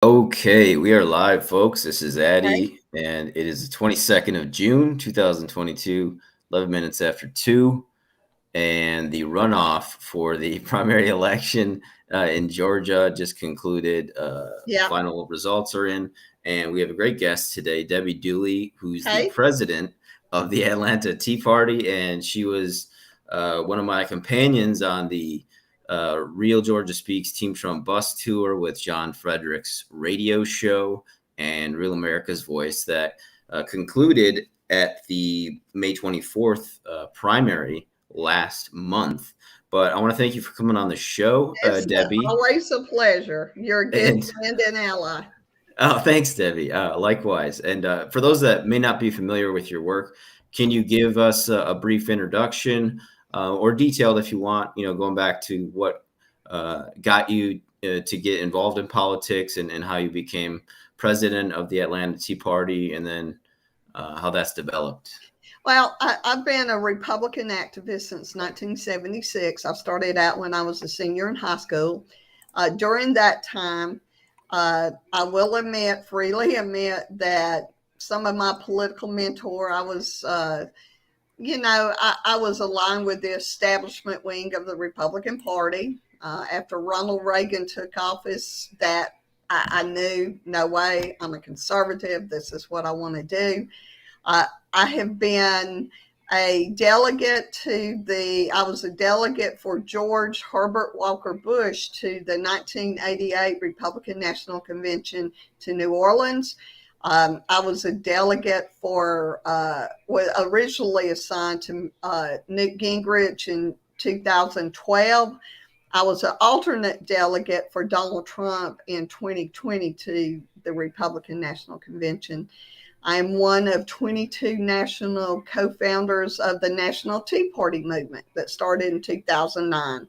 Okay, we are live, folks. This is Okay. Addy, and it is the 22nd of June, 2022, 11 minutes after 2. And the runoff for the primary election in Georgia just concluded. Yeah. Final results are in, and we have a great guest today, Debbie Dooley, who's the Okay. president of the Atlanta Tea Party, and she was one of my companions on the Real Georgia Speaks Team Trump bus tour with John Frederick's radio show and Real America's Voice that concluded at the May 24th primary last month. But I want to thank you for coming on the show, It's Debbie. always a pleasure. You're a good And friend and ally. oh, thanks, Debbie. Likewise. And for those that may not be familiar with your work, can you give us a brief introduction or detailed if you want, going back to what got you to get involved in politics and how you became president of the Atlanta Tea Party and then how that's developed? Well, I've been a Republican activist since 1976. I started out when I was a senior in high school. During that time, I will freely admit, that some of my political mentor, I was aligned with the establishment wing of the Republican Party. After Ronald Reagan took office, that I knew, no way, I'm a conservative. This is what I want to do. I have been I was a delegate for George Herbert Walker Bush to the 1988 Republican National Convention to New Orleans. I was a delegate originally assigned to Newt Gingrich in 2012. I was an alternate delegate for Donald Trump in 2020 to the Republican National Convention. I am one of 22 national co-founders of the National Tea Party movement that started in 2009.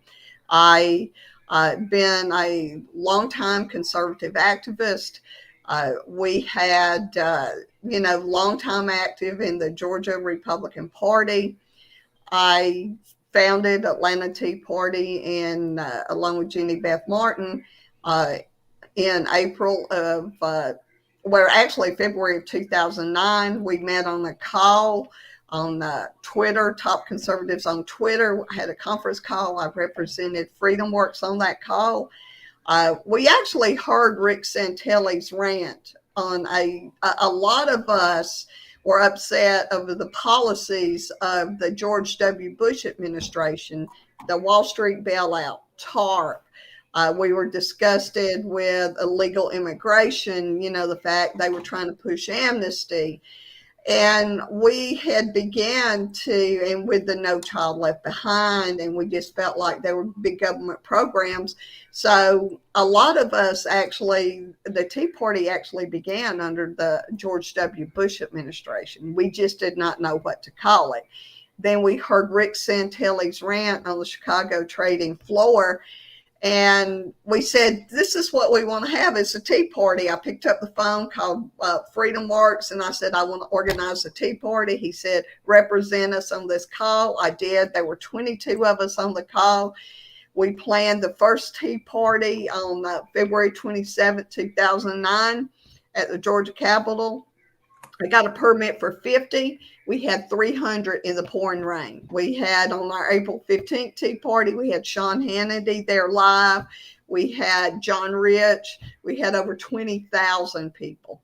I've been a longtime conservative activist. We had, long time active in the Georgia Republican Party. I founded Atlanta Tea Party along with Jenny Beth Martin, uh, in April of, actually February of 2009. We met on a call on Twitter, Top Conservatives on Twitter. I had a conference call. I represented Freedom Works on that call. We actually heard Rick Santelli's rant on a lot of us were upset over the policies of the George W. Bush administration, the Wall Street bailout, TARP. We were disgusted with illegal immigration, the fact they were trying to push amnesty. And we had and with the No Child Left Behind, and we just felt like there were big government programs. So a lot of us the Tea Party actually began under the George W. Bush administration. We just did not know what to call it. Then we heard Rick Santelli's rant on the Chicago trading floor, and we said, this is what we want to have. It's a tea party. I picked up the phone, called Freedom Works, and I said, I want to organize a tea party. He said, represent us on this call. I did. There were 22 of us on the call. We planned the first tea party on February 27th, 2009 at the Georgia Capitol. I got a permit for 50. We had 300 in the pouring rain. We had on our April 15th Tea Party, we had Sean Hannity there live. We had John Rich. We had over 20,000 people.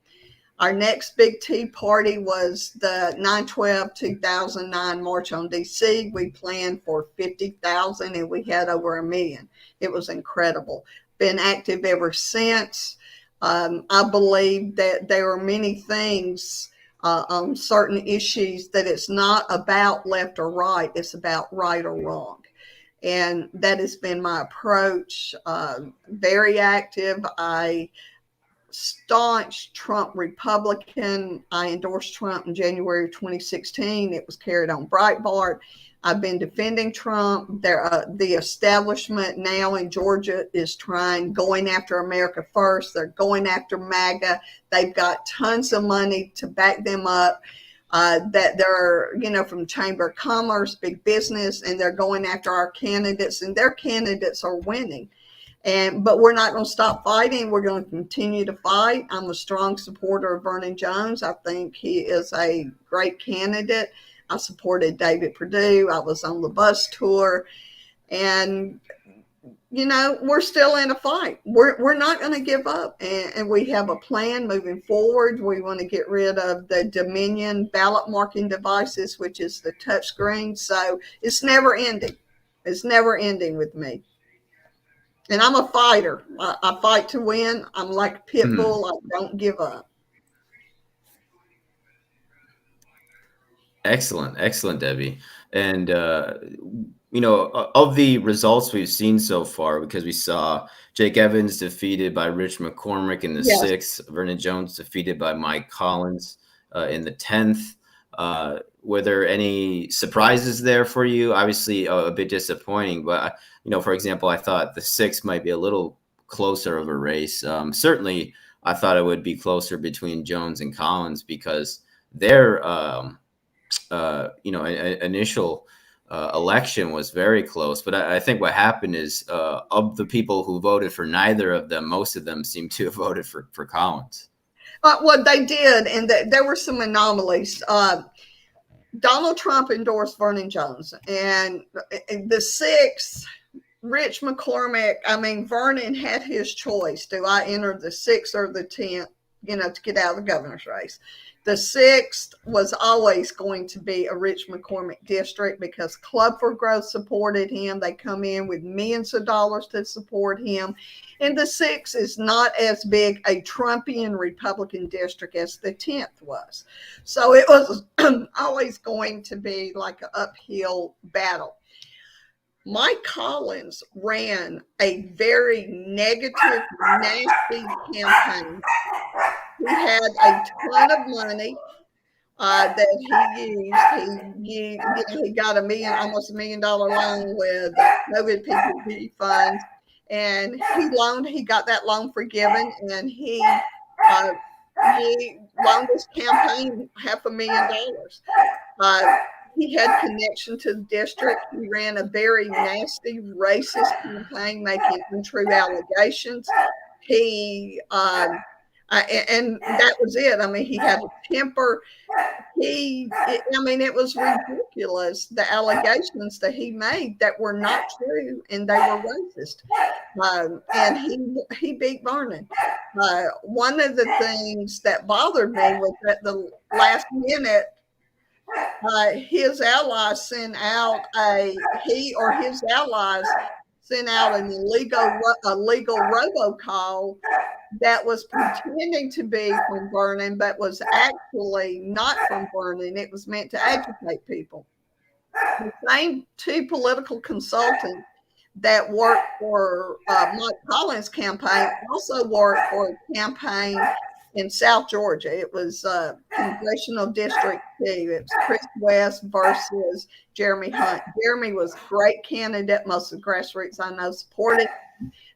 Our next big tea party was the 9/12/2009 March on DC. We planned for 50,000 and we had over 1,000,000. It was incredible. Been active ever since. I believe that there are many things on certain issues that it's not about left or right, it's about right or wrong. And that has been my approach. Very active. I staunch Trump Republican. I endorsed Trump in January 2016. It was carried on Breitbart. I've been defending Trump. The establishment now in Georgia is going after America first. They're going after MAGA. They've got tons of money to back them up. That they're, from Chamber of Commerce, big business, and they're going after our candidates, and their candidates are winning. But we're not going to stop fighting. We're going to continue to fight. I'm a strong supporter of Vernon Jones. I think he is a great candidate. I supported David Perdue. I was on the bus tour. And, we're still in a fight. We're not going to give up. And we have a plan moving forward. We want to get rid of the Dominion ballot marking devices, which is the touchscreen. So it's never ending. It's never ending with me. And I'm a fighter. I fight to win. I'm like a pit bull. I don't give up. Excellent, Debbie. And, of the results we've seen so far, because we saw Jake Evans defeated by Rich McCormick in the 6th, Vernon Jones defeated by Mike Collins in the 10th. Were there any surprises there for you? Obviously, a bit disappointing, but for example, I thought the 6th might be a little closer of a race. Certainly, I thought it would be closer between Jones and Collins because their initial election was very close. But I think what happened is of the people who voted for neither of them, most of them seem to have voted for Collins. Well, they did, and there were some anomalies. Donald Trump endorsed Vernon Jones, and the 6th, Rich McCormick, Vernon had his choice. Do I enter the 6th or the 10th, to get out of the governor's race? The 6th was always going to be a Rich McCormick district because Club for Growth supported him. They come in with millions of dollars to support him. And the 6th is not as big a Trumpian Republican district as the 10th was. So it was always going to be like an uphill battle. Mike Collins ran a very negative, nasty campaign. He had a ton of money that he used. He got almost $1 million loan with COVID PPP funds, and he got that loan forgiven, and he loaned his campaign $500,000. He had connection to the district. He ran a very nasty, racist campaign, making untrue allegations. And that was it. He had a temper. It was ridiculous, the allegations that he made that were not true, and they were racist. And he beat Vernon. One of the things that bothered me was that the last minute, his allies sent out an illegal robocall that was pretending to be from Vernon, but was actually not from Vernon. It was meant to agitate people. The same 2 political consultants that worked for Mike Collins' campaign also worked for a campaign in South Georgia. It was Congressional District 2. It was Chris West versus Jeremy Hunt. Jeremy was a great candidate. Most of the grassroots I know supported.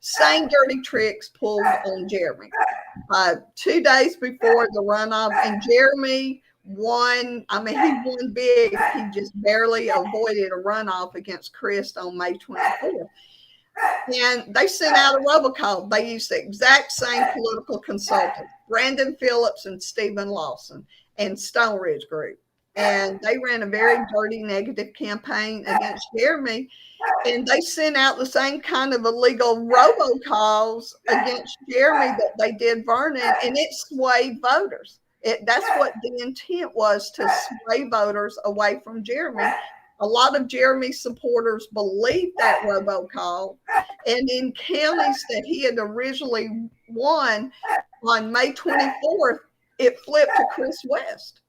Same dirty tricks pulled on Jeremy. 2 days before the runoff, and Jeremy won. He won big. He just barely avoided a runoff against Chris on May 24th. And they sent out a robocall. They used the exact same political consultants, Brandon Phillips and Stephen Lawson and Stone Ridge Group. And they ran a very dirty, negative campaign against Jeremy. And they sent out the same kind of illegal robocalls against Jeremy that they did Vernon, and it swayed voters. That's what the intent was, to sway voters away from Jeremy. A lot of Jeremy's supporters believed that robocall, and in counties that he had originally won on May 24th, it flipped to Chris West.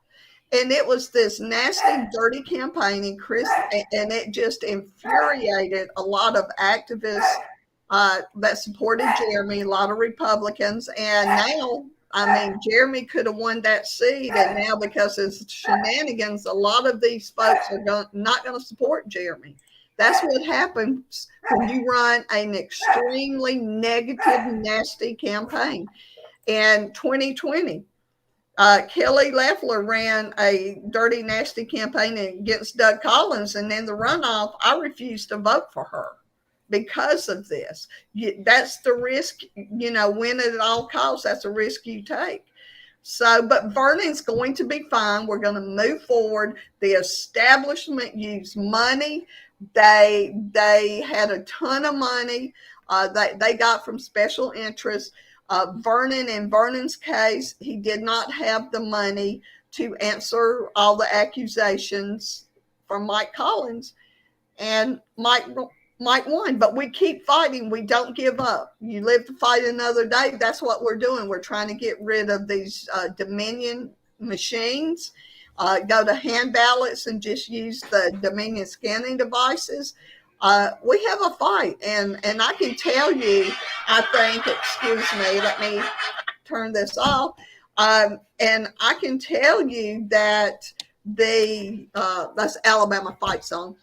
And it was this nasty, dirty campaigning, and it just infuriated a lot of activists that supported Jeremy, a lot of Republicans. And now, Jeremy could have won that seat, and now because of shenanigans, a lot of these folks are not going to support Jeremy. That's what happens when you run an extremely negative, nasty campaign. In 2020, Kelly Loeffler ran a dirty, nasty campaign against Doug Collins, and in the runoff, I refused to vote for her because of this. That's the risk, win at all costs. That's a risk you take. So, but Vernon's going to be fine. We're going to move forward. The establishment used money. They had a ton of money they got from special interests. Vernon, in Vernon's case, he did not have the money to answer all the accusations from Mike Collins, and Mike won. But we keep fighting. We don't give up. You live to fight another day. That's what we're doing. We're trying to get rid of these Dominion machines, go to hand ballots and just use the Dominion scanning devices. We have a fight, and I can tell you, I think, excuse me, let me turn this off. And I can tell you that that's Alabama fight song,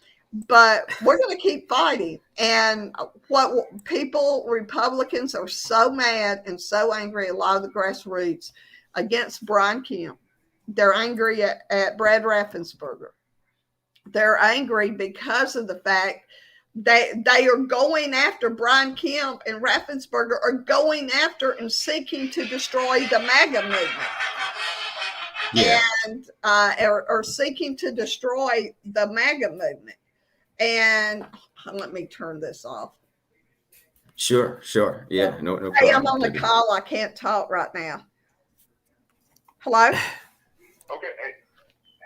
but we're going to keep fighting. And what people, Republicans, are so mad and so angry, a lot of the grassroots, against Brian Kemp. They're angry at Brad Raffensperger. They're angry because of the fact they are going after Brian Kemp, and Raffensperger are going after and seeking to destroy the MAGA movement. Yeah. And are seeking to destroy the MAGA movement. And let me turn this off. Sure. Yeah, no problem. Hey, I'm on the call. I can't talk right now. Hello? Okay. Hey.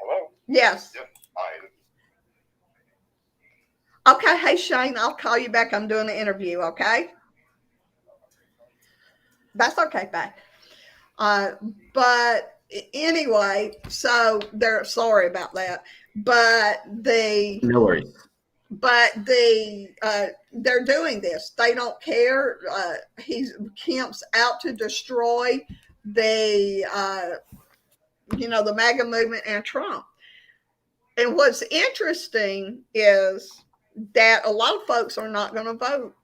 Hello? Yes. Yep. Hi. Okay. Hey, Shane, I'll call you back. I'm doing the interview. Okay. That's okay. Bye. But anyway, so they're sorry about that. But no worries. But they're doing this. They don't care. Kemp's out to destroy the MAGA movement and Trump. And what's interesting is that a lot of folks are not going to vote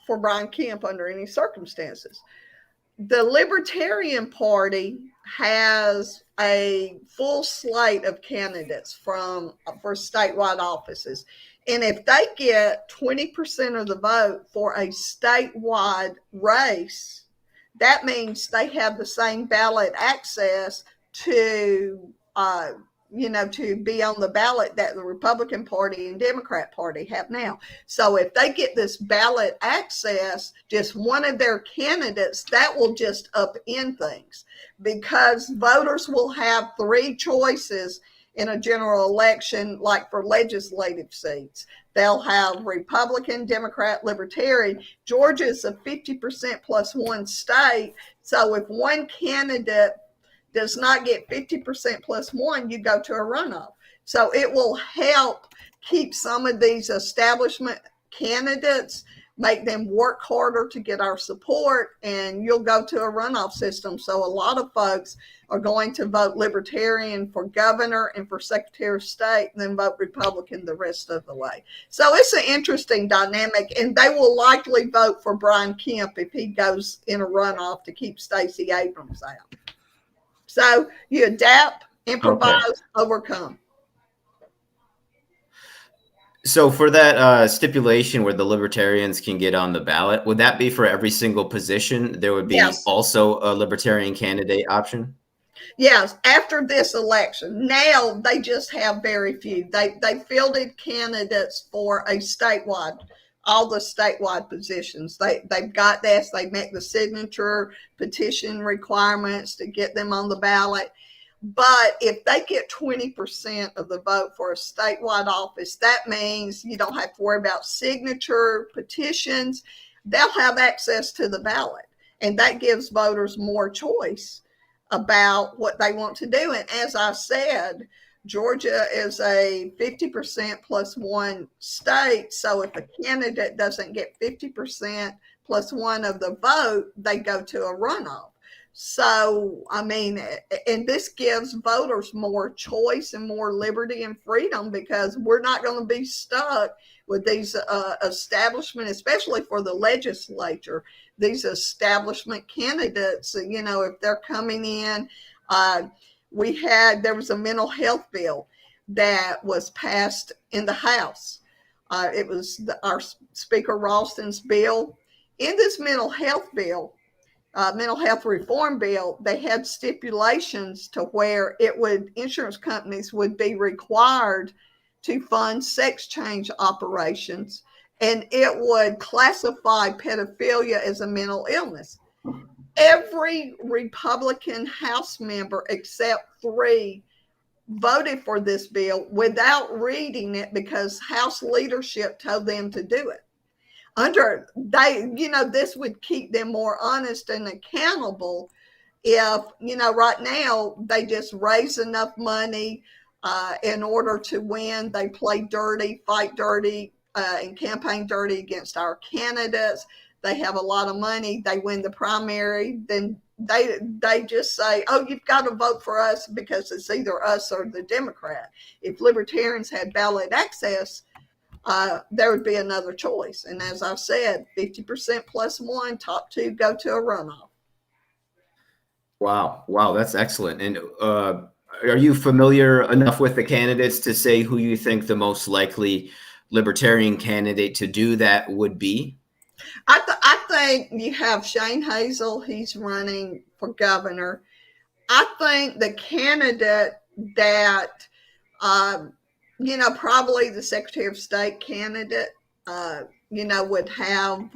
for Brian Kemp under any circumstances. The Libertarian Party has a full slate of candidates for statewide offices. And if they get 20% of the vote for a statewide race, that means they have the same ballot access to to be on the ballot that the Republican Party and Democrat Party have now. So if they get this ballot access, just one of their candidates, that will just upend things, because voters will have three choices in a general election, like for legislative seats. They'll have Republican, Democrat, Libertarian. Georgia is a 50% plus one state. So if one candidate does not get 50% plus one, you go to a runoff. So it will help keep some of these establishment candidates, make them work harder to get our support, and you'll go to a runoff system. So a lot of folks are going to vote Libertarian for governor and for Secretary of State, and then vote Republican the rest of the way. So it's an interesting dynamic, and they will likely vote for Brian Kemp if he goes in a runoff to keep Stacey Abrams out. So you adapt, improvise, overcome. So for that stipulation where the Libertarians can get on the ballot, would that be for every single position? There would be also a Libertarian candidate option? Yes, after this election. Now they just have very few. They fielded candidates for a statewide, all the statewide positions. They've got this. They met the signature petition requirements to get them on the ballot. But if they get 20% of the vote for a statewide office, that means you don't have to worry about signature petitions. They'll have access to the ballot, and that gives voters more choice about what they want to do. And as I said, Georgia is a 50% plus one state. So if a candidate doesn't get 50% plus one of the vote, they go to a runoff. So, I mean, and this gives voters more choice and more liberty and freedom, because we're not going to be stuck with these establishment, especially for the legislature, these establishment candidates, if they're coming in. There was a mental health bill that was passed in the House. It was our Speaker Ralston's bill. In this mental health reform bill, they had stipulations to where insurance companies would be required to fund sex change operations, and it would classify pedophilia as a mental illness. Every Republican House member except 3 voted for this bill without reading it because House leadership told them to do it. This would keep them more honest and accountable if, right now they just raise enough money in order to win. They play dirty, fight dirty, and campaign dirty against our candidates. They have a lot of money. They win the primary. Then they just say, oh, you've got to vote for us because it's either us or the Democrat. If libertarians had ballot access, there would be another choice. And as I've said, 50% plus 1, top 2 go to a runoff. Wow, that's excellent. And are you familiar enough with the candidates to say who you think the most likely libertarian candidate to do that would be? I think you have Shane Hazel. He's running for governor. I think the candidate that, probably the Secretary of State candidate, would have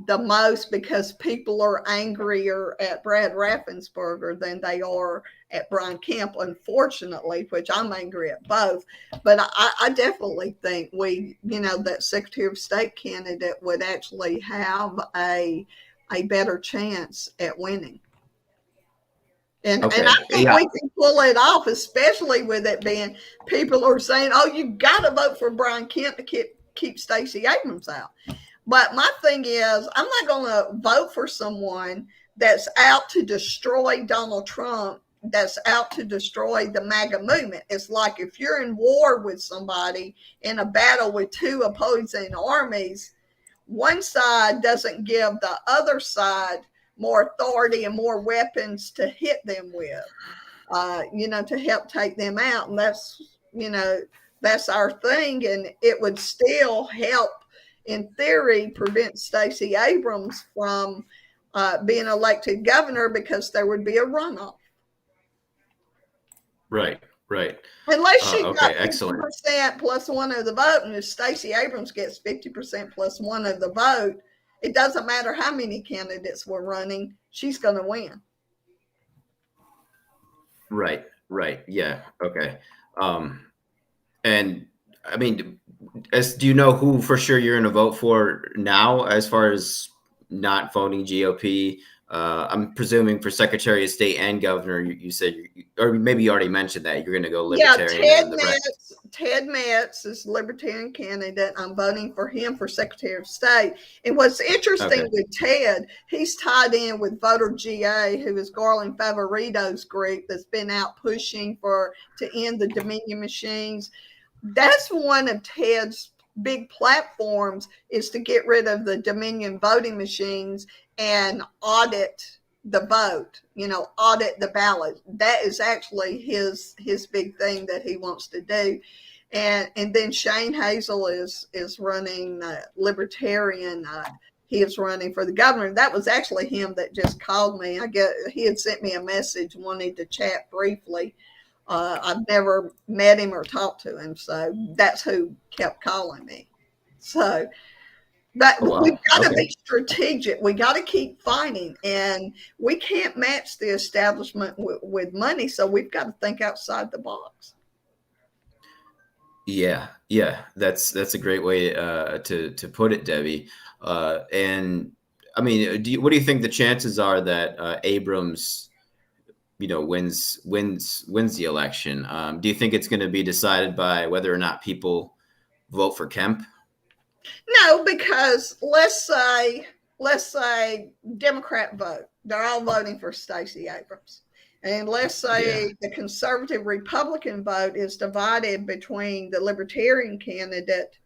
the most, because people are angrier at Brad Raffensperger than they are at Brian Kemp, unfortunately, which I'm angry at both. But I definitely think that Secretary of State candidate would actually have a better chance at winning. And I think we can pull it off, especially with it being, people are saying, oh, you've got to vote for Brian Kemp to keep Stacey Abrams out. But my thing is, I'm not going to vote for someone that's out to destroy Donald Trump, that's out to destroy the MAGA movement. It's like if you're in war with somebody in a battle with 2 opposing armies, one side doesn't give the other side more authority and more weapons to hit them with, to help take them out. And that's our thing. And it would still help, in theory, prevent Stacey Abrams from being elected governor, because there would be a runoff. Right. Unless she got 50% excellent. plus 1 of the vote, and if Stacey Abrams gets 50% plus 1 of the vote, it doesn't matter how many candidates were running, she's going to win. Right. Yeah. Okay. And I mean, do you know who for sure you're going to vote for now, as far as not voting GOP? I'm presuming for Secretary of State and Governor, you said, or maybe you already mentioned that you're going to go Libertarian. Yeah, Ted Metz is Libertarian candidate. I'm voting for him for Secretary of State. And what's interesting with Ted, he's tied in with Voter GA, who is Garland Favorito's group that's been out pushing to end the Dominion machines. That's one of Ted's big platforms, is to get rid of the Dominion voting machines and audit the vote, audit the ballot. That is actually his big thing that he wants to do. And then Shane Hazel is running Libertarian. He is running for the governor. That was actually him that just called me. He had sent me a message wanting to chat briefly. I've never met him or talked to him, so that's who kept calling me. So we've got to be strategic. We got to keep fighting, and we can't match the establishment with money. So we've got to think outside the box. Yeah, that's a great way to put it, Debbie. And I mean, what do you think the chances are that Abrams, wins the election? Do you think it's going to be decided by whether or not people vote for Kemp? No, because let's say Democrat vote. They're all voting for Stacey Abrams. And let's say the conservative Republican vote is divided between the Libertarian candidate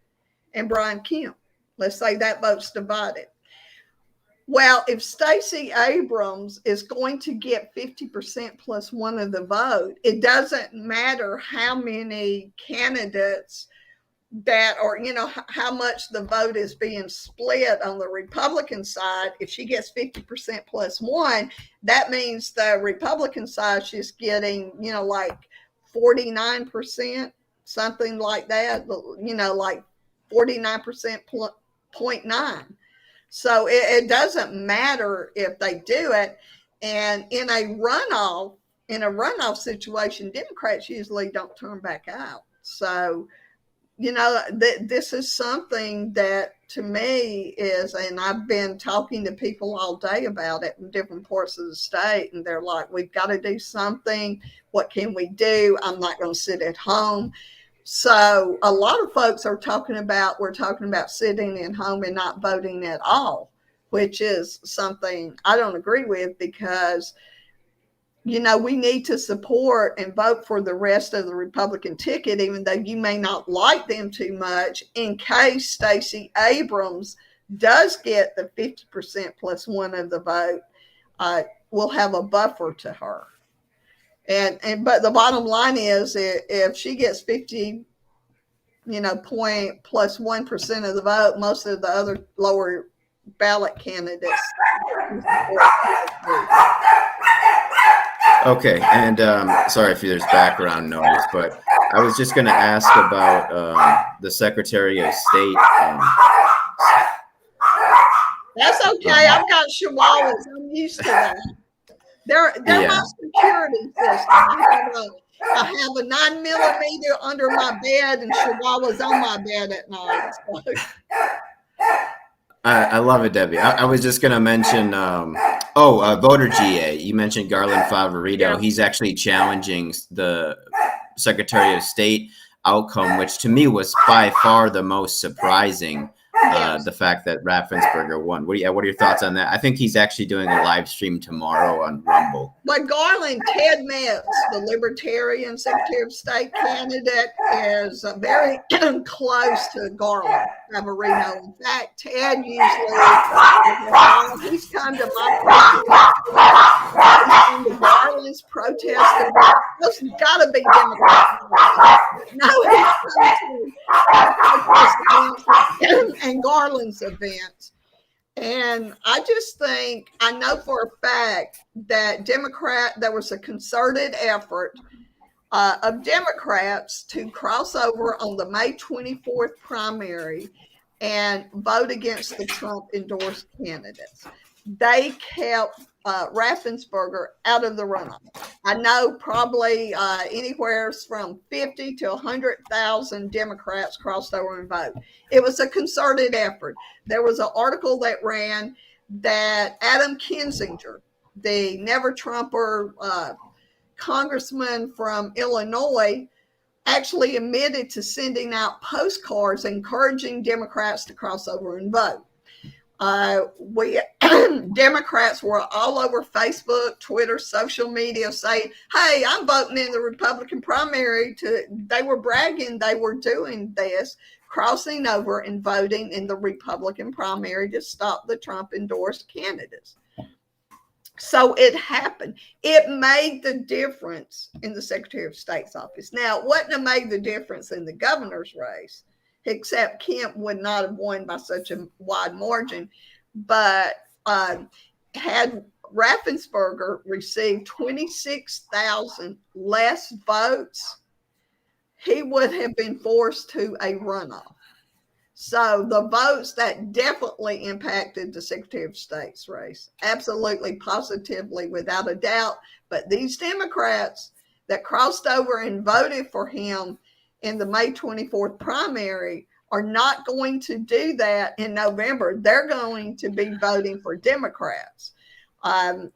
and Brian Kemp. Let's say that vote's divided. Well, if Stacey Abrams is going to get 50% plus 1 of the vote, it doesn't matter how many candidates that, or, how much the vote is being split on the Republican side. If she gets 50% plus one, that means the Republican side, she's getting, like 49%, something like that, like 49% 0.9. So it doesn't matter if they do it. And in a runoff situation, Democrats usually don't turn back out. So, this is something that to me is, and I've been talking to people all day about it in different parts of the state, and they're like, we've got to do something. What can we do? I'm not going to sit at home. So a lot of folks are we're talking about sitting at home and not voting at all, which is something I don't agree with, because we need to support and vote for the rest of the Republican ticket, even though you may not like them too much, in case Stacey Abrams does get the 50% plus one of the vote. We'll have a buffer to her. But the bottom line is, if she gets 50, point plus 1% of the vote, most of the other lower ballot candidates. Okay, and sorry if there's background noise, but I was just going to ask about the Secretary of State. That's okay. I've got chihuahuas. I'm used to that. They're my security system. I have a 9mm under my bed, and chihuahuas on my bed at night. So. I love it, Debbie. I was just going to mention, voter GA. You mentioned Garland Favorito. Yeah. He's actually challenging the Secretary of State outcome, which to me was by far the most surprising. The fact that Raffensperger won. What are your thoughts on that? I think he's actually doing a live stream tomorrow on Rumble. But Garland, Ted Metz, the Libertarian Secretary of State candidate, is very close to Garland Favorito. In fact, Ted usually, he's come to my Garland's protest. This has got to be Democrat. No, he's come to and Garland's events. And I just think, I know for a fact that there was a concerted effort of Democrats to cross over on the May 24th primary and vote against the Trump endorsed candidates. They kept Raffensperger out of the runoff. I know probably anywhere from 50 to 100,000 Democrats crossed over and voted. It was a concerted effort. There was an article that ran that Adam Kinzinger, the Never Trumper congressman from Illinois, actually admitted to sending out postcards encouraging Democrats to cross over and vote. Democrats were all over Facebook, Twitter, social media saying, hey, I'm voting in the Republican primary. They were bragging they were doing this, crossing over and voting in the Republican primary to stop the Trump endorsed candidates. So it happened. It made the difference in the Secretary of State's office. Now, it wouldn't have made the difference in the governor's race, except Kemp would not have won by such a wide margin. But had Raffensperger received 26,000 less votes, he would have been forced to a runoff. So the votes that definitely impacted the Secretary of State's race, absolutely, positively, without a doubt. But these Democrats that crossed over and voted for him in the May 24th primary are not going to do that in November. They're going to be voting for Democrats. And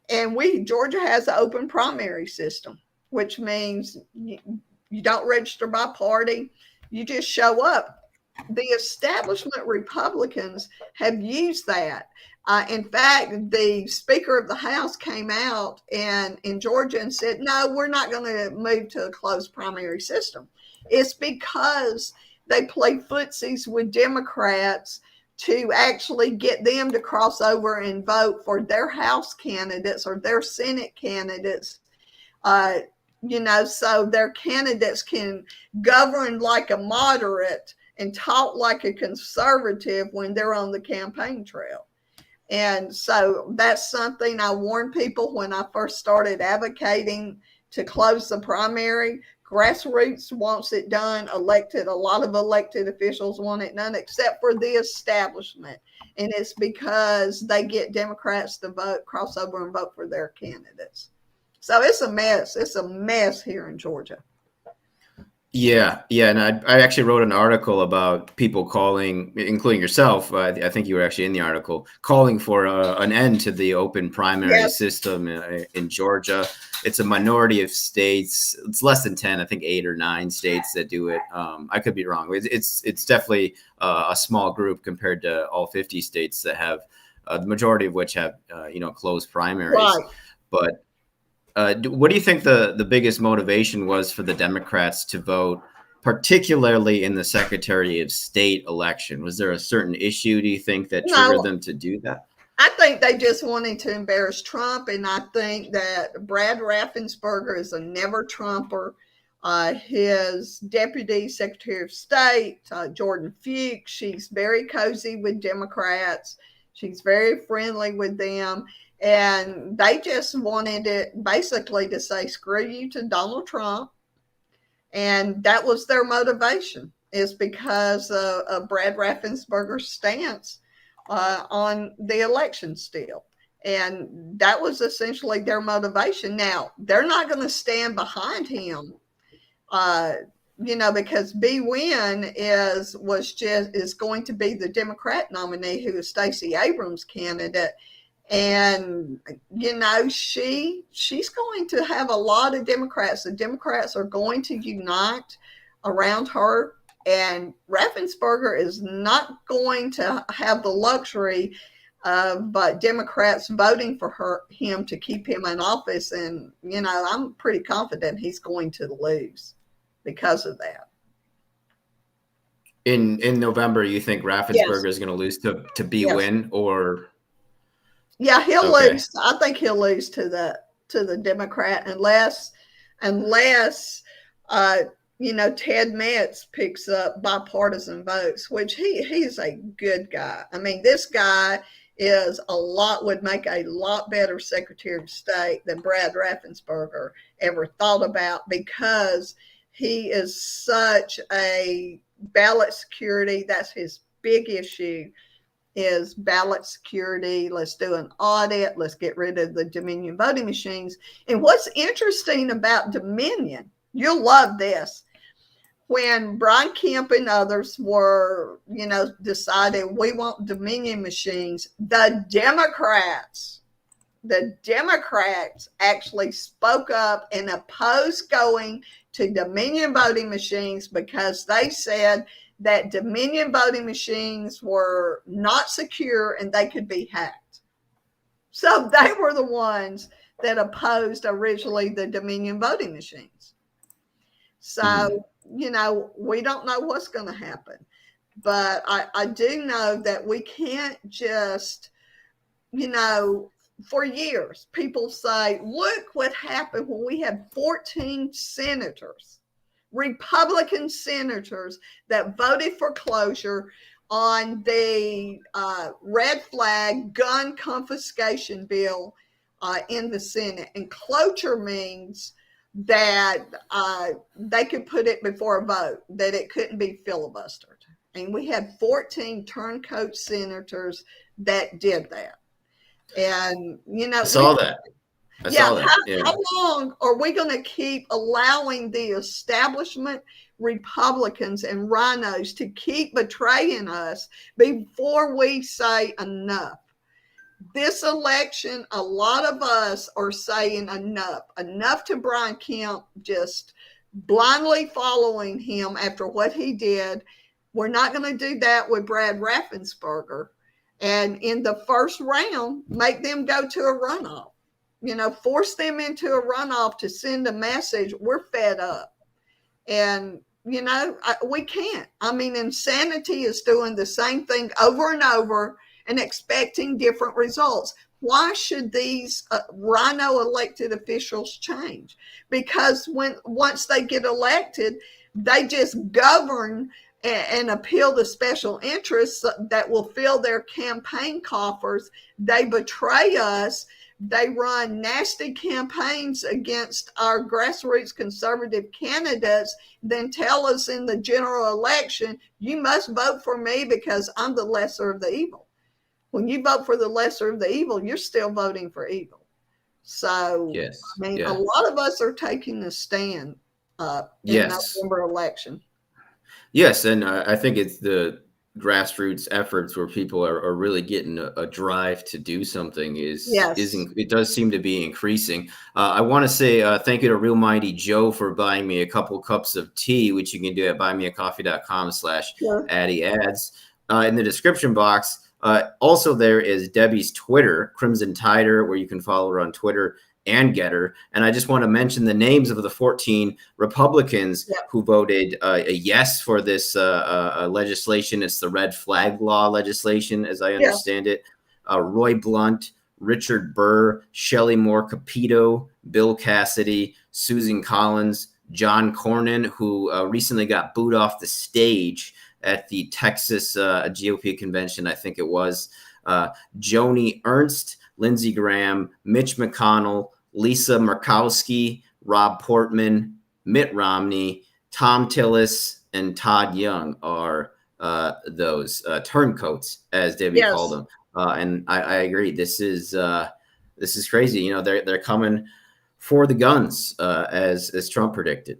Georgia has an open primary system, which means you don't register by party. You just show up. The establishment Republicans have used that. In fact, the Speaker of the House came out in Georgia and said, no, we're not going to move to a closed primary system. It's because they play footsies with Democrats to actually get them to cross over and vote for their House candidates or their Senate candidates, so their candidates can govern like a moderate and talk like a conservative when they're on the campaign trail. And so that's something I warned people when I first started advocating to close the primary. Grassroots wants it done. A lot of elected officials want it done, except for the establishment. And it's because they get Democrats to vote, cross over and vote for their candidates. So it's a mess. It's a mess here in Georgia. Yeah. And I actually wrote an article about people calling, including yourself. I think you were actually in the article, calling for an end to the open primary system in Georgia. It's a minority of states. It's less than 10, I think 8 or 9 states that do it. I could be wrong. It's definitely a small group compared to all 50 states that have, the majority of which have, closed primaries. Right. But what do you think the biggest motivation was for the Democrats to vote, particularly in the Secretary of State election? Was there a certain issue, do you think, that triggered them to do that? I think they just wanted to embarrass Trump, and I think that Brad Raffensperger is a never Trumper. His Deputy Secretary of State, Jordan Fuchs, she's very cozy with Democrats. She's very friendly with them. And they just wanted it basically to say, screw you to Donald Trump. And that was their motivation, is because of Brad Raffensperger's stance on the election still. And that was essentially their motivation. Now, they're not going to stand behind him, because B. Wynn is going to be the Democrat nominee, who is Stacey Abrams' candidate. And, she's going to have a lot of Democrats. The Democrats are going to unite around her. And Raffensperger is not going to have the luxury of Democrats voting for him to keep him in office. And, I'm pretty confident he's going to lose because of that. In November, you think Raffensperger is going to lose to B. Wynn, or... Yeah, he'll lose. I think he'll lose to the Democrat unless Ted Metz picks up bipartisan votes, which he's a good guy. I mean, this guy would make a lot better Secretary of State than Brad Raffensperger ever thought about, because he is such a ballot security. That's his big issue. Is ballot security. Let's do an audit. Let's get rid of the Dominion voting machines. And what's interesting about Dominion, you'll love this. When Brian Kemp and others were, decided we want Dominion machines, the Democrats actually spoke up and opposed going to Dominion voting machines, because they said that Dominion voting machines were not secure and they could be hacked. So they were the ones that opposed originally the Dominion voting machines. So, we don't know what's going to happen. But I do know that we can't just, for years, people say, look what happened when we had 14 senators, Republican senators, that voted for closure on the red flag gun confiscation bill in the Senate. And cloture means that they could put it before a vote, that it couldn't be filibustered. And we had 14 turncoat senators that did that. And, I saw that. How long are we going to keep allowing the establishment Republicans and rhinos to keep betraying us before we say enough? This election, a lot of us are saying enough to Brian Kemp, just blindly following him after what he did. We're not going to do that with Brad Raffensperger. And in the first round, make them go to a runoff. Force them into a runoff to send a message, we're fed up. And, we can't. I mean, insanity is doing the same thing over and over and expecting different results. Why should these rhino elected officials change? Because once they get elected, they just govern and appeal to special interests that will fill their campaign coffers. They betray us. They run nasty campaigns against our grassroots conservative candidates, then tell us in the general election, you must vote for me because I'm the lesser of the evil. When you vote for the lesser of the evil, you're still voting for evil. So, Yes. I mean, Yeah. a lot of us are taking a stand in Yes. November election. Yes, and I think it's the grassroots efforts where people are really getting a drive to do something it does seem to be increasing. I want to say thank you to Real Mighty Joe for buying me a couple cups of tea, which you can do at buymeacoffee.com/Addy ads. In the description box, also there is Debbie's Twitter, Crimson Tider, where you can follow her on Twitter and Getter. And I just want to mention the names of the 14 Republicans who voted a yes for this legislation. It's the red flag law legislation, as I understand it. Roy Blunt, Richard Burr, Shelley Moore Capito, Bill Cassidy, Susan Collins, John Cornyn, who recently got booed off the stage at the Texas GOP convention, I think it was. Joni Ernst, Lindsey Graham, Mitch McConnell, Lisa Murkowski, Rob Portman, Mitt Romney, Tom Tillis, and Todd Young are those turncoats, as Debbie called them. And I agree. This is crazy. You know, they're coming for the guns, as Trump predicted.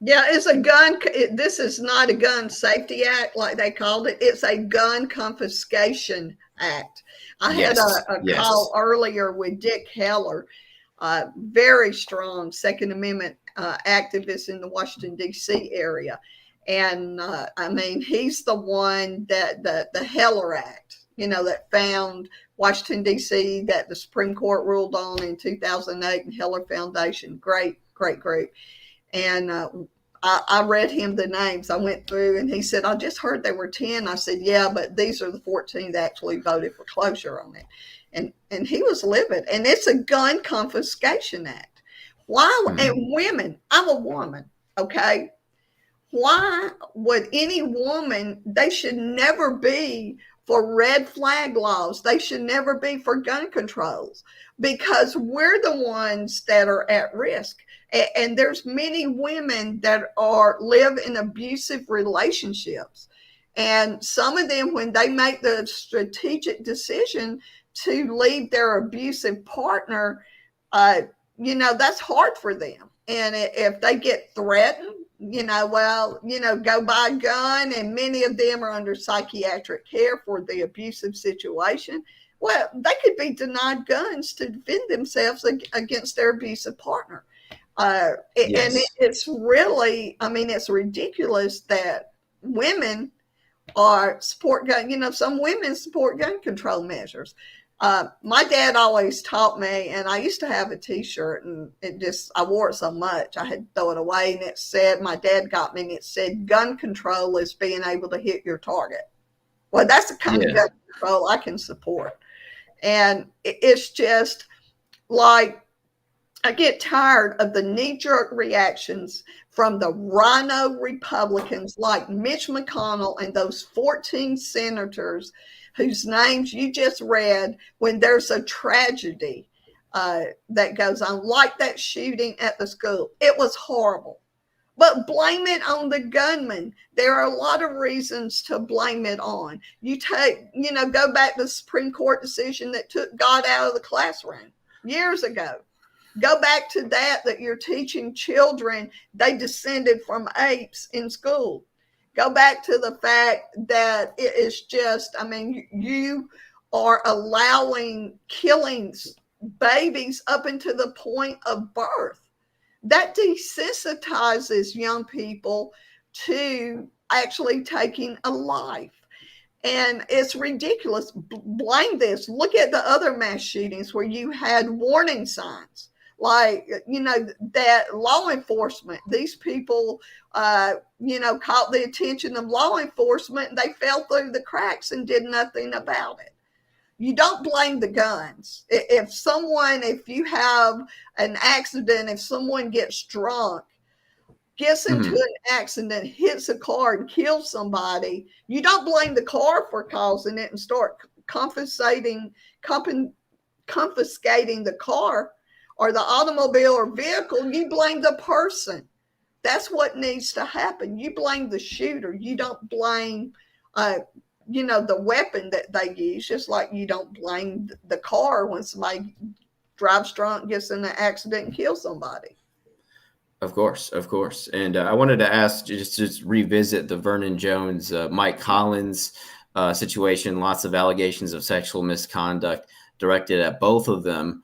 Yeah, it's a gun. This is not a gun safety act like they called it. It's a gun confiscation act. I had a call earlier with Dick Heller, very strong Second Amendment activist in the Washington, D.C. area. And I mean, he's the one that the Heller Act, you know, that found Washington, D.C., that the Supreme Court ruled on in 2008, and Heller Foundation. Great group. And I read him the names. I went through and he said, I just heard there were 10. I said, yeah, but these are the 14 that actually voted for closure on it. And he was livid. And it's a gun confiscation act. Why? And women, I'm a woman, okay? Why would any woman, they should never be for red flag laws. They should never be for gun controls, because we're the ones that are at risk. And there's many women that live in abusive relationships. And some of them, when they make the strategic decision to leave their abusive partner, you know, that's hard for them. And if they get threatened, you know, well, you know, go buy a gun, and many of them are under psychiatric care for the abusive situation. Well, they could be denied guns to defend themselves against their abusive partner. And it's really, I mean, it's ridiculous that women support gun, you know, some women support gun control measures. My dad always taught me, and I used to have a t-shirt, and I wore it so much I had to throw it away, and it said, my dad got me, and it said, gun control is being able to hit your target. Well, that's the kind of gun control I can support. And it's just like, I get tired of the knee-jerk reactions from the rhino Republicans like Mitch McConnell and those 14 senators whose names you just read, when there's a tragedy that goes on, like that shooting at the school. It was horrible. But blame it on the gunman. There are a lot of reasons to blame it on. Go back to the Supreme Court decision that took God out of the classroom years ago. Go back to that you're teaching children they descended from apes in school. Go back to the fact that it is just, I mean, you are allowing killings, babies up into the point of birth. That desensitizes young people to actually taking a life. And it's ridiculous. Blame this. Look at the other mass shootings where you had warning signs. Like, you know, that law enforcement, these people, caught the attention of law enforcement, and they fell through the cracks and did nothing about it. You don't blame the guns. If you have an accident, if someone gets drunk, gets into an accident, hits a car and kills somebody, you don't blame the car for causing it and start confiscating the car or the automobile or vehicle. You blame the person. That's what needs to happen. You blame the shooter. You don't blame, the weapon that they use, just like you don't blame the car when somebody drives drunk, gets in an accident and kills somebody. Of course. And I wanted to ask, just revisit the Vernon Jones, Mike Collins situation. Lots of allegations of sexual misconduct directed at both of them.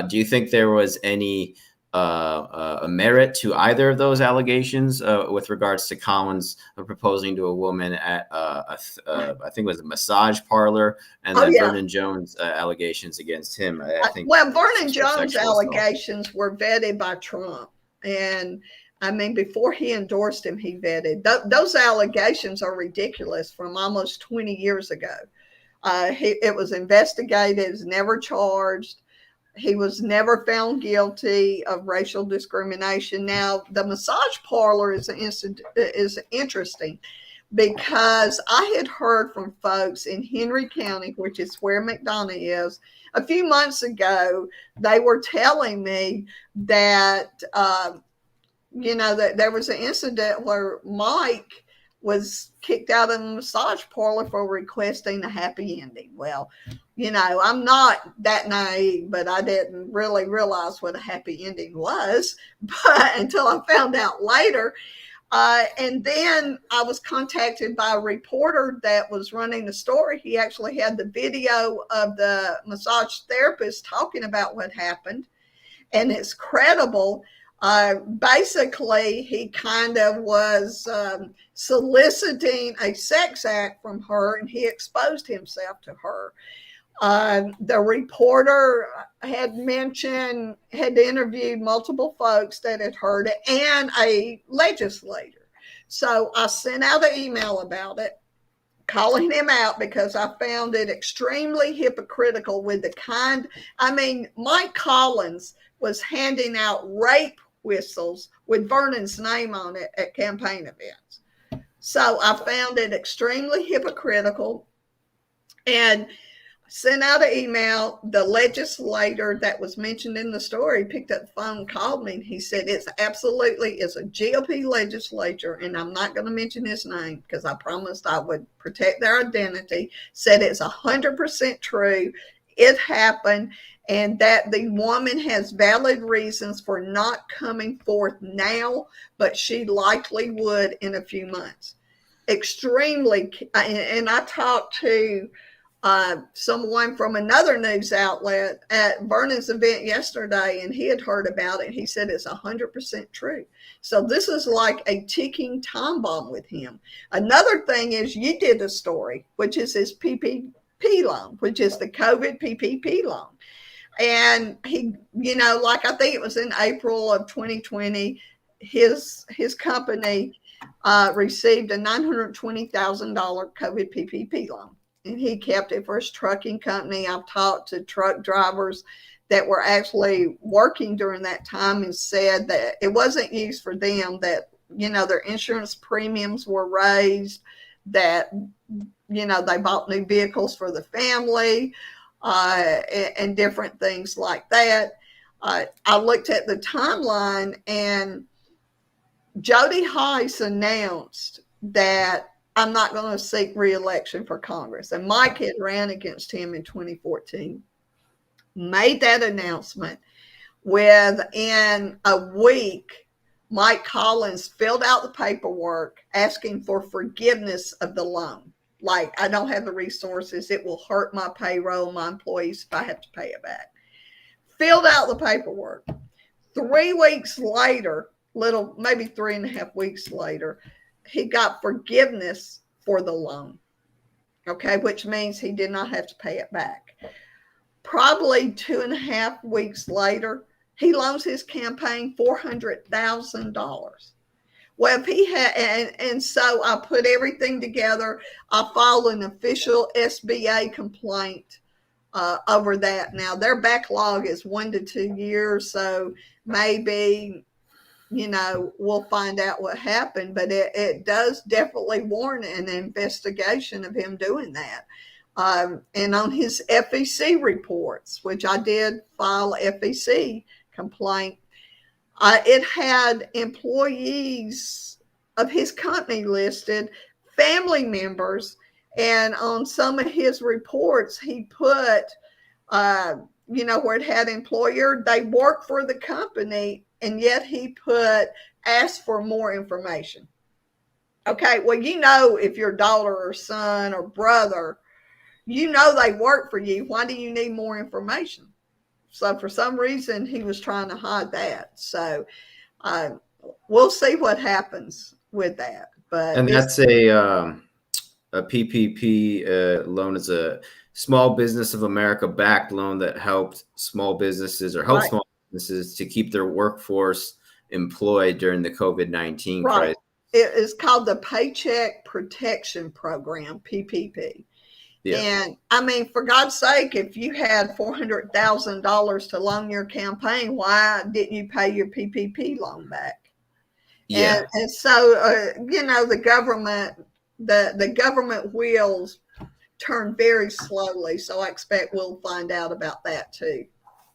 Do you think there was any a merit to either of those allegations with regards to Collins proposing to a woman at I think it was a massage parlor, and then Vernon Jones allegations against him? I think. Well, Vernon Jones allegations were vetted by Trump, and I mean, before he endorsed him, he vetted. Those allegations are ridiculous from almost 20 years ago. It was investigated, was never charged. He was never found guilty of racial discrimination. Now, the massage parlor is interesting because I had heard from folks in Henry County, which is where McDonough is, a few months ago. They were telling me that, that there was an incident where Mike was kicked out of the massage parlor for requesting a happy ending. Well, I'm not that naive, but I didn't really realize what a happy ending was, but until I found out later. And then I was contacted by a reporter that was running the story. He actually had the video of the massage therapist talking about what happened, and it's credible. Basically, he kind of was soliciting a sex act from her, and he exposed himself to her. The reporter had interviewed multiple folks that had heard it and a legislator. So I sent out an email about it, calling him out because I found it extremely hypocritical with Mike Collins was handing out rape whistles with Vernon's name on it at campaign events. So I found it extremely hypocritical and sent out an email. The legislator that was mentioned in the story picked up the phone, called me, and he said, it's a GOP legislature, and I'm not going to mention his name because I promised I would protect their identity, said it's 100% true. It happened, and that the woman has valid reasons for not coming forth now, but she likely would in a few months. Extremely, and I talked to someone from another news outlet at Vernon's event yesterday, and he had heard about it. He said it's 100% true. So this is like a ticking time bomb with him. Another thing is, you did a story, which is his PPP loan, which is the COVID PPP loan. And he, like I think it was in April of 2020, his company received a $920,000 COVID PPP loan. And he kept it for his trucking company. I've talked to truck drivers that were actually working during that time and said that it wasn't used for them, that, their insurance premiums were raised, that, they bought new vehicles for the family and different things like that. I looked at the timeline, and Jody Heiss announced that I'm not going to seek re-election for Congress. And Mike had ran against him in 2014, made that announcement. Within a week, Mike Collins filled out the paperwork asking for forgiveness of the loan. Like, I don't have the resources. It will hurt my payroll, my employees, if I have to pay it back. Filled out the paperwork. 3 weeks later, maybe 3.5 weeks later, he got forgiveness for the loan, okay, which means he did not have to pay it back. Probably 2.5 weeks later, he loans his campaign $400,000. Well, if he had, and so I put everything together. I filed an official SBA complaint over that. Now, their backlog is 1 to 2 years, so maybe we'll find out what happened, but it does definitely warrant an investigation of him doing that. And on his FEC reports, which I did file FEC complaint, it had employees of his company listed, family members, and on some of his reports, he put, where it had employer, they work for the company, and yet he put, ask for more information. Okay, well, if your daughter or son or brother, they work for you, why do you need more information? So for some reason, he was trying to hide that. So we'll see what happens with that. And that's a PPP loan. Is a Small Business of America backed loan that helped small businesses small businesses to keep their workforce employed during the COVID-19 crisis. It is called the Paycheck Protection Program, PPP. Yeah. And I mean, for God's sake, if you had $400,000 to loan your campaign, why didn't you pay your PPP loan back? Yeah. And so, the government wheels turn very slowly. So I expect we'll find out about that too.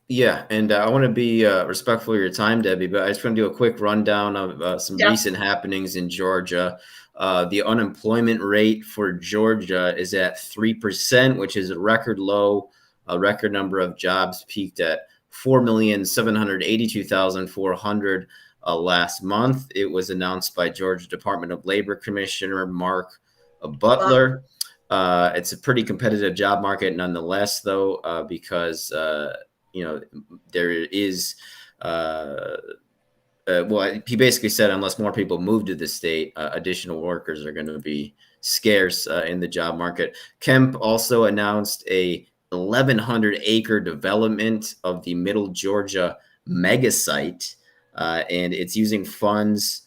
Yeah. And I want to be respectful of your time, Debbie, but I just want to do a quick rundown of some recent happenings in Georgia. The unemployment rate for Georgia is at 3%, which is a record low. A record number of jobs peaked at 4,782,400 last month. It was announced by Georgia Department of Labor Commissioner Mark Butler. It's a pretty competitive job market nonetheless, though, because, there is he basically said unless more people move to the state, additional workers are going to be scarce in the job market. Kemp also announced a 1,100-acre development of the Middle Georgia mega site, and it's using funds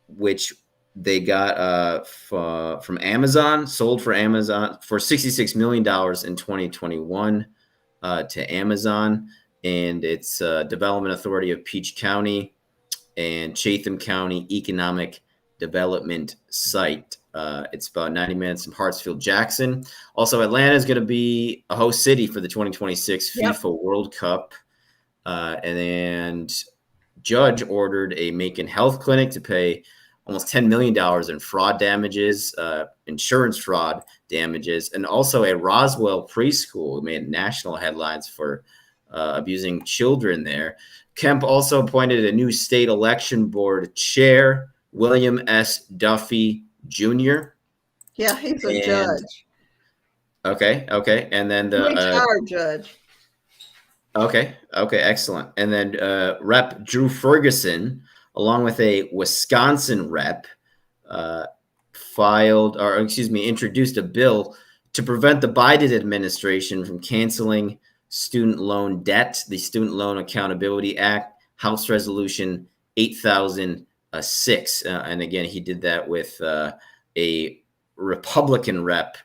which they got from Amazon, sold for Amazon for $66 million in 2021 to Amazon. And it's Development Authority of Peach County and Chatham County Economic Development Site. It's about 90 minutes from Hartsfield-Jackson. Also, Atlanta is going to be a host city for the 2026 FIFA World Cup. And judge ordered a Macon Health Clinic to pay almost $10 million in fraud damages, insurance fraud damages, and also a Roswell preschool made national headlines for abusing children there. Kemp also appointed a new state election board chair, William S. Duffy Jr. Yeah, he's a judge. Okay. And then the retired judge. Okay, excellent. And then Rep. Drew Ferguson, along with a Wisconsin rep, introduced a bill to prevent the Biden administration from canceling student loan debt, the Student Loan Accountability Act, House Resolution 8006. And again, he did that with a Republican rep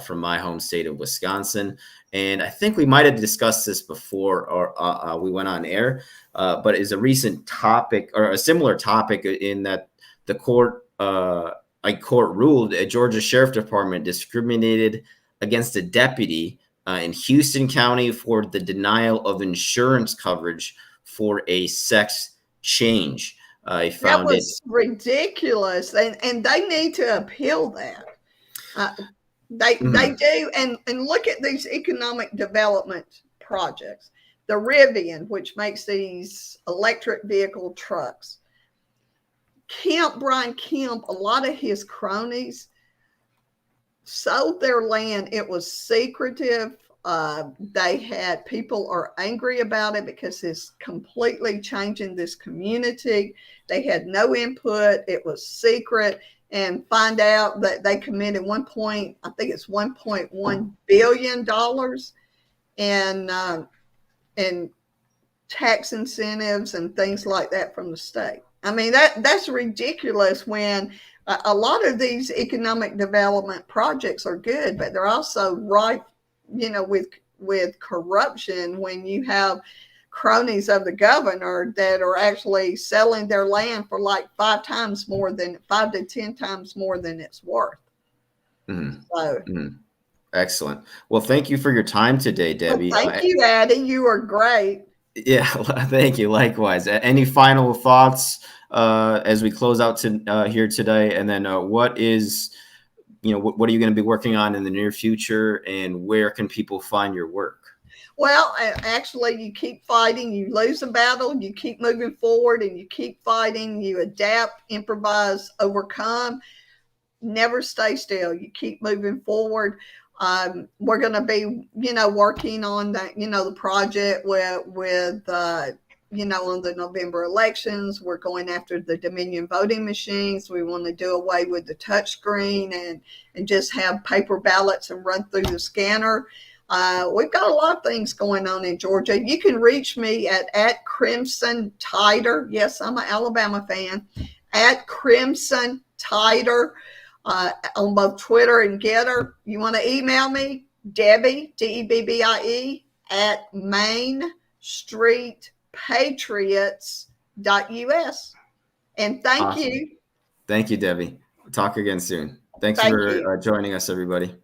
from my home state of Wisconsin. And I think we might have discussed this before or we went on air, but is a recent topic or a similar topic in that the court ruled a Georgia Sheriff Department discriminated against a deputy in Houston County for the denial of insurance coverage for a sex change. I found that was ridiculous, and they need to appeal that. They do, and look at these economic development projects. The Rivian, which makes these electric vehicle trucks. Brian Kemp, a lot of his cronies sold their land. It was secretive. People are angry about it because it's completely changing this community. They had no input. It was secret. And find out that they committed $1.1 billion in tax incentives and things like that from the state. I mean, that's ridiculous when a lot of these economic development projects are good, but they're also rife, with corruption when you have cronies of the governor that are actually selling their land for like 5 to 10 times more than it's worth. Mm-hmm. So. Mm-hmm. Excellent. Well, thank you for your time today, Debbie. Well, thank you, Addie. You are great. Yeah, thank you. Likewise. Any final thoughts as we close out here today? And then what are you going to be working on in the near future, and where can people find your work? Well, actually, you keep fighting. You lose a battle, you keep moving forward, and you keep fighting. You adapt, improvise, overcome. Never stay still. You keep moving forward. We're going to be, working on that, the project with on the November elections. We're going after the Dominion voting machines. We want to do away with the touch screen and just have paper ballots and run through the scanner. We've got a lot of things going on in Georgia. You can reach me at Crimson Tider. Yes, I'm an Alabama fan. At Crimson Tider. On both Twitter and Getter. You want to email me, Debbie, Debbie, at mainstreetpatriots.us. And thank Awesome. you. Thank you, Debbie. We'll talk again soon. Thanks for joining us, everybody.